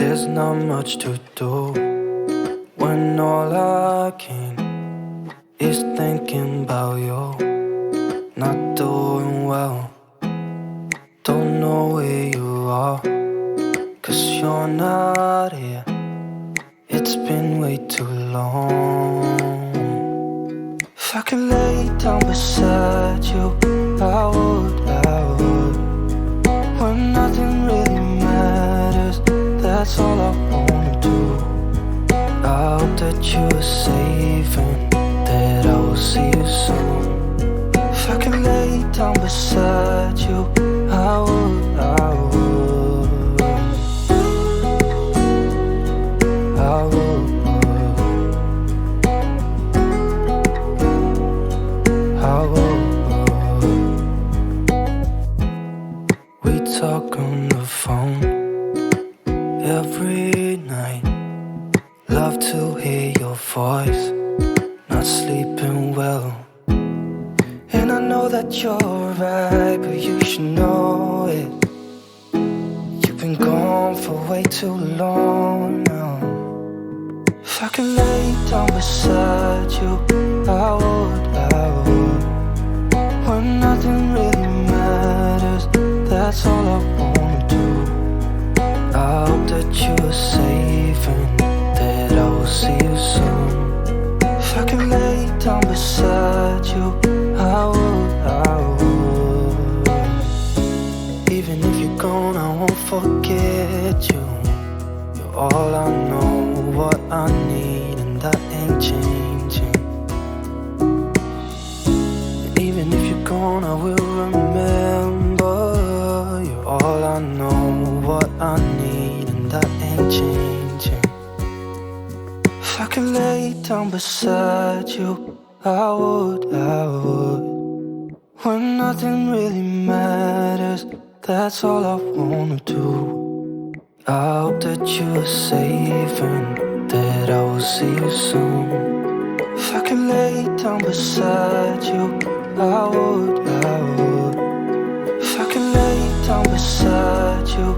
There's not much to do when all I can is thinking about you. Not doing well, don't know where you are, 'cause you're not here. It's been way too long. If I could lay down beside you, I would. When nothing really matters, that's all I wanna do. I hope that you are safe and that I will see you soon. If I could lay down beside you, I would. I would. We talk on the phone every night. Love to hear your voice. Not sleeping well, and I know that you're right, but you should know it. You've been gone for way too long now. If I could lay down beside you, I would. When nothing really matters, that's all I wanna do. I hope that you are safe and that I will see you soon. If I could lay down beside you, I would. Even if you're gone, I won't forget you. You're all I know, what I need, and that ain't changing. Even if you're gone, I will remember. You're all I know, what I need, and that ain't changing. If I could lay down beside you, I would. When nothing really matters, that's all I wanna do. I hope that you are safe and that I will see you soon. If I could lay down beside you, I would. If I could lay down beside you,